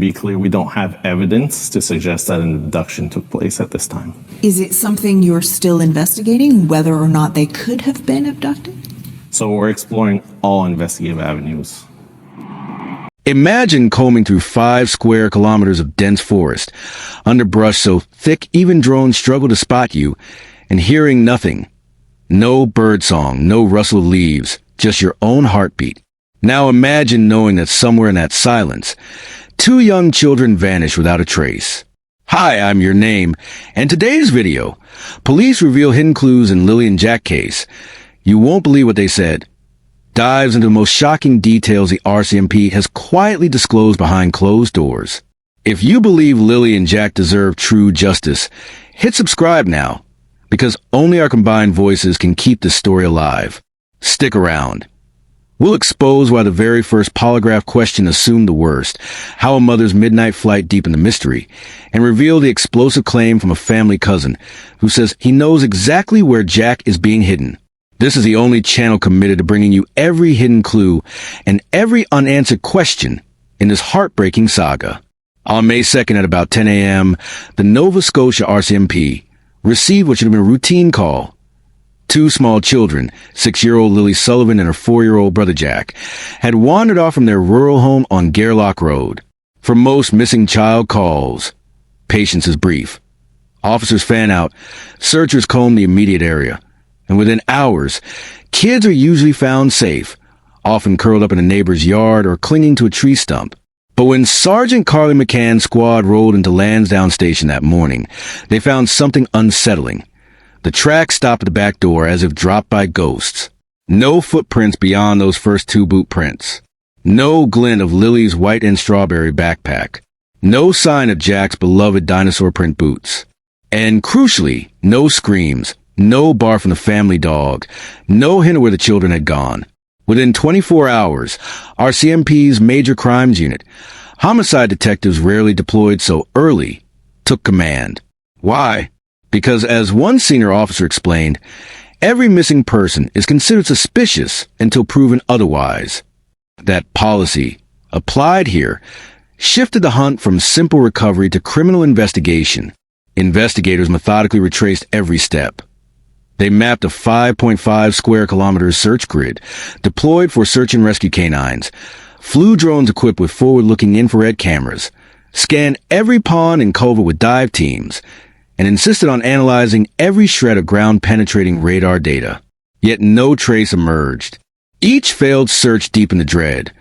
be clear, we don't have evidence to suggest that an abduction took place at this time. Is it something you're still investigating, whether or not they could have been abducted? So we're exploring all investigative avenues. Imagine combing through 5 square kilometers of dense forest, underbrush so thick even drones struggle to spot you, and hearing nothing. No birdsong, no rustle of leaves, just your own heartbeat. Now imagine knowing that somewhere in that silence, 2 young children vanish without a trace. Hi, I'm Your Name, and today's video, police reveal hidden clues in Lily and Jack case. You won't believe what they said. Dives into the most shocking details the RCMP has quietly disclosed behind closed doors. If you believe Lily and Jack deserve true justice, hit subscribe now, because only our combined voices can keep this story alive. Stick around. We'll expose why the very first polygraph question assumed the worst, how a mother's midnight flight deepened the mystery, and reveal the explosive claim from a family cousin who says he knows exactly where Jack is being hidden. This is the only channel committed to bringing you every hidden clue and every unanswered question in this heartbreaking saga. On May 2nd at about 10 a.m., the Nova Scotia RCMP received what should have been a routine call. 2 small children, 6-year-old Lily Sullivan and her 4-year-old brother Jack, had wandered off from their rural home on Gairloch Road. For most missing child calls, patience is brief. Officers fan out, searchers comb the immediate area. And within hours, kids are usually found safe, often curled up in a neighbor's yard or clinging to a tree stump. But when Sergeant Carly McCann's squad rolled into Lansdowne Station that morning, they found something unsettling. The track stopped at the back door as if dropped by ghosts. No footprints beyond those first 2 boot prints. No glint of Lily's white and strawberry backpack. No sign of Jack's beloved dinosaur print boots. And crucially, no screams. No bark from the family dog. No hint of where the children had gone. Within 24 hours, RCMP's Major Crimes Unit, homicide detectives rarely deployed so early, took command. Why? Because as one senior officer explained, every missing person is considered suspicious until proven otherwise. That policy, applied here, shifted the hunt from simple recovery to criminal investigation. Investigators methodically retraced every step. They mapped a 5.5 square kilometers search grid, deployed for search and rescue canines, flew drones equipped with forward-looking infrared cameras, scanned every pond and culvert with dive teams, and insisted on analyzing every shred of ground-penetrating radar data. Yet no trace emerged. Each failed search deepened the dread.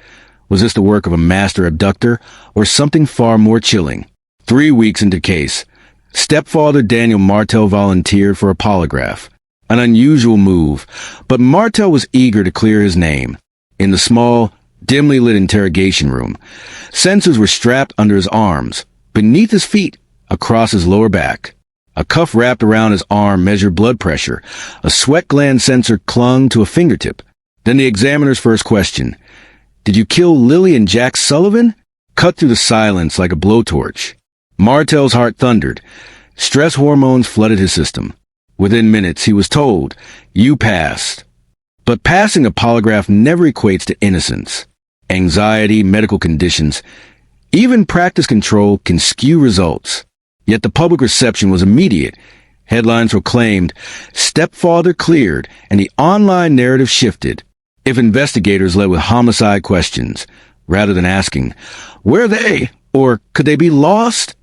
Was this the work of a master abductor or something far more chilling? 3 weeks into the case, Stepfather Daniel Martel volunteered for a polygraph. An unusual move, but Martel was eager to clear his name. In the small, dimly lit interrogation room, sensors were strapped under his arms, beneath his feet, across his lower back. A cuff wrapped around his arm measured blood pressure. A sweat gland sensor clung to a fingertip. Then the examiner's first question. Did you kill Lily and Jack Sullivan? Cut through the silence like a blowtorch. Martel's heart thundered. Stress hormones flooded his system. Within minutes, he was told, you passed. But passing a polygraph never equates to innocence. Anxiety, medical conditions, even practice control can skew results. Yet the public reception was immediate. Headlines proclaimed, Stepfather cleared, and the online narrative shifted. If investigators led with homicide questions, rather than asking, where are they? Or could they be lost?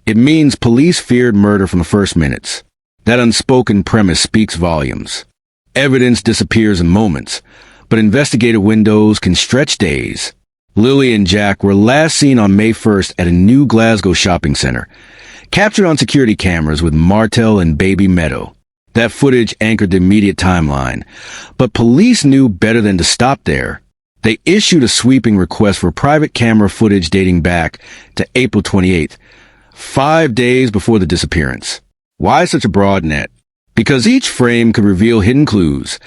It means police feared murder from the first minutes. That unspoken premise speaks volumes. Evidence disappears in moments, but investigative windows can stretch days. Lily and Jack were last seen on May 1st at a new Glasgow shopping center, captured on security cameras with Martel and baby Meadow. That footage anchored the immediate timeline, but police knew better than to stop there. They issued a sweeping request for private camera footage dating back to April 28th, 5 days before the disappearance. Why such a broad net? Because each frame could reveal hidden clues.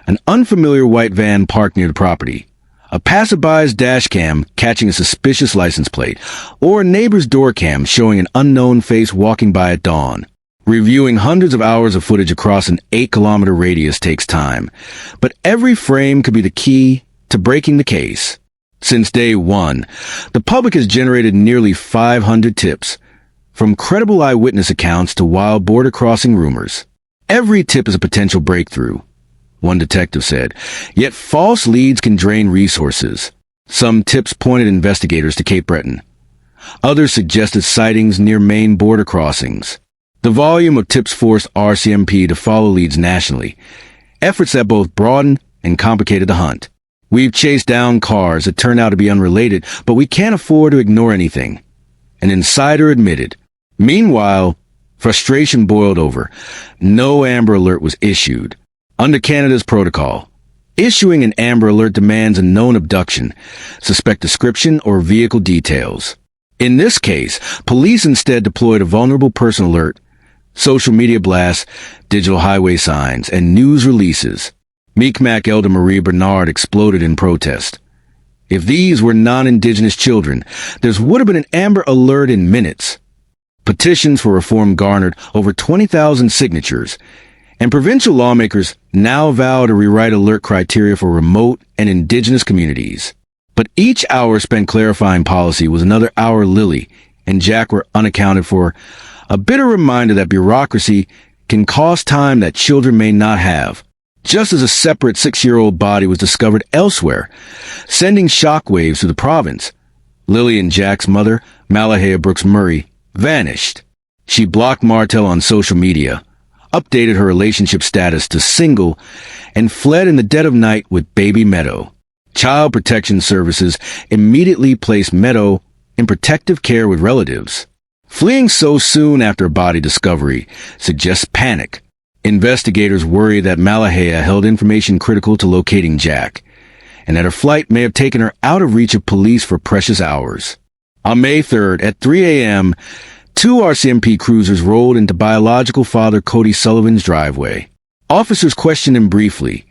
An unfamiliar white van parked near the property, a passerby's dash cam catching a suspicious license plate, or a neighbor's door cam showing an unknown face walking by at dawn. Reviewing hundreds of hours of footage across an 8-kilometer radius takes time, but every frame could be the key to breaking the case. Since day one, the public has generated nearly 500 tips, from credible eyewitness accounts to wild border crossing rumors. Every tip is a potential breakthrough, one detective said, yet false leads can drain resources. Some tips pointed investigators to Cape Breton. Others suggested sightings near main border crossings. The volume of tips forced RCMP to follow leads nationally, efforts that both broadened and complicated the hunt. We've chased down cars that turn out to be unrelated, but we can't afford to ignore anything, an insider admitted. Meanwhile, frustration boiled over. No Amber Alert was issued. Under Canada's protocol, issuing an Amber Alert demands a known abduction, suspect description, or vehicle details. In this case, police instead deployed a vulnerable person alert, social media blasts, digital highway signs, and news releases. Mi'kmaq elder Marie Bernard exploded in protest. If these were non-Indigenous children, there would have been an Amber Alert in minutes. Petitions for reform garnered over 20,000 signatures, and provincial lawmakers now vow to rewrite alert criteria for remote and Indigenous communities. But each hour spent clarifying policy was another hour Lily and Jack were unaccounted for, a bitter reminder that bureaucracy can cost time that children may not have. Just as a separate 6-year-old body was discovered elsewhere, sending shockwaves through the province, Lily and Jack's mother, Malahea Brooks Murray, vanished. She blocked Martel on social media, updated her relationship status to single, and fled in the dead of night with baby Meadow. Child Protection Services immediately placed Meadow in protective care with relatives. Fleeing so soon after body discovery suggests panic. Investigators worry that Malahea held information critical to locating Jack, and that her flight may have taken her out of reach of police for precious hours. On May 3rd, at 3 a.m., 2 RCMP cruisers rolled into biological father Cody Sullivan's driveway. Officers questioned him briefly,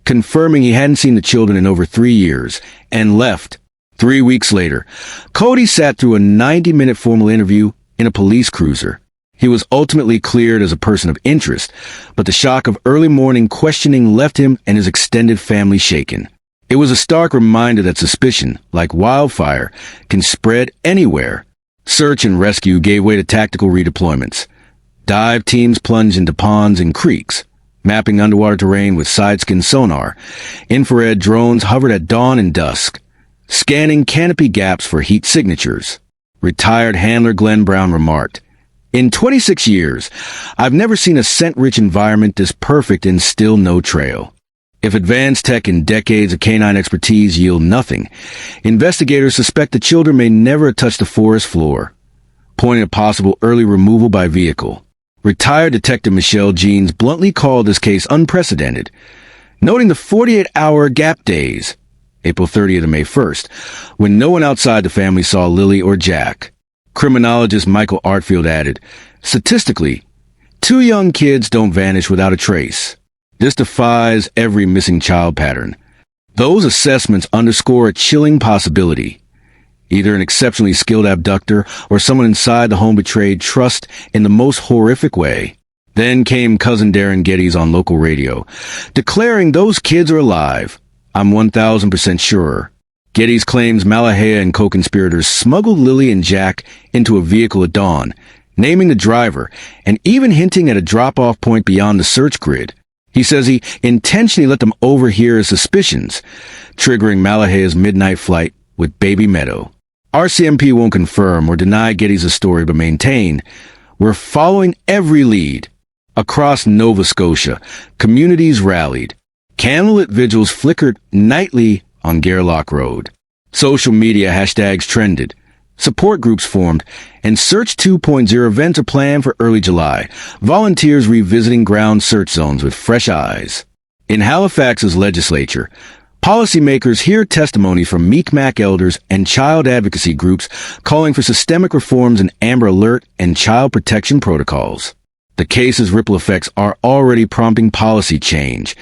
confirming he hadn't seen the children in over 3 years, and left. 3 weeks later, Cody sat through a 90-minute formal interview in a police cruiser. He was ultimately cleared as a person of interest, but the shock of early morning questioning left him and his extended family shaken. It was a stark reminder that suspicion, like wildfire, can spread anywhere. Search and rescue gave way to tactical redeployments. Dive teams plunged into ponds and creeks, mapping underwater terrain with side-scan sonar. Infrared drones hovered at dawn and dusk, scanning canopy gaps for heat signatures. Retired handler Glenn Brown remarked, "In 26 years, I've never seen a scent-rich environment this perfect and still no trail." If advanced tech and decades of canine expertise yield nothing, investigators suspect the children may never have touched the forest floor, pointing to possible early removal by vehicle. Retired Detective Michelle Jeans bluntly called this case unprecedented, noting the 48-hour gap days, April 30th to May 1st, when no one outside the family saw Lily or Jack. Criminologist Michael Artfield added, "Statistically, 2 young kids don't vanish without a trace. This defies every missing child pattern." Those assessments underscore a chilling possibility. Either an exceptionally skilled abductor or someone inside the home betrayed trust in the most horrific way. Then came cousin Darren Geddes on local radio, declaring those kids are alive. "I'm 1,000% sure." Geddes claims Malahea and co-conspirators smuggled Lily and Jack into a vehicle at dawn, naming the driver, and even hinting at a drop-off point beyond the search grid. He says he intentionally let them overhear his suspicions, triggering Malahea's midnight flight with baby Meadow. RCMP won't confirm or deny Geddes' story, but maintain, "We're following every lead." Across Nova Scotia, communities rallied. Candlelit vigils flickered nightly on Gairloch Road. Social media hashtags trended. Support groups formed, and Search 2.0 events are planned for early July. Volunteers revisiting ground search zones with fresh eyes. In Halifax's legislature, policymakers hear testimony from Mi'kmaq elders and child advocacy groups calling for systemic reforms in Amber Alert and child protection protocols. The case's ripple effects are already prompting policy change.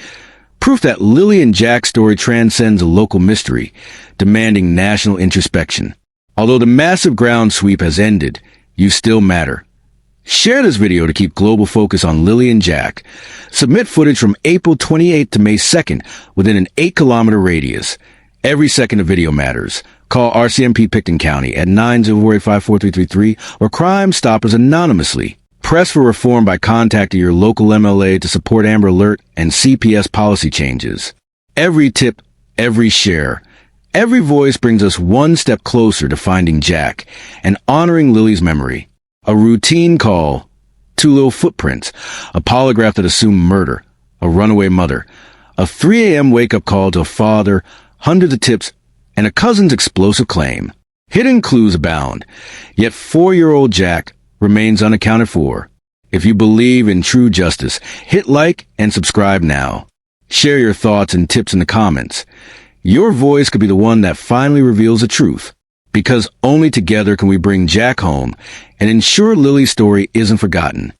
Proof that Lily and Jack's story transcends a local mystery, demanding national introspection. Although the massive ground sweep has ended, you still matter. Share this video to keep global focus on Lily and Jack. Submit footage from April 28th to May 2nd within an 8-kilometer radius. Every second of video matters. Call RCMP Picton County at 908-54333 or Crime Stoppers anonymously. Press for reform by contacting your local MLA to support Amber Alert and CPS policy changes. Every tip, every share, every voice brings us one step closer to finding Jack and honoring Lily's memory. A routine call, 2 little footprints, a polygraph that assumed murder, a runaway mother, a 3 a.m. wake-up call to a father, hundreds of tips, and a cousin's explosive claim. Hidden clues abound, yet 4-year-old Jack remains unaccounted for. If you believe in true justice, hit like and subscribe now. Share your thoughts and tips in the comments. Your voice could be the one that finally reveals the truth, because only together can we bring Jack home and ensure Lily's story isn't forgotten.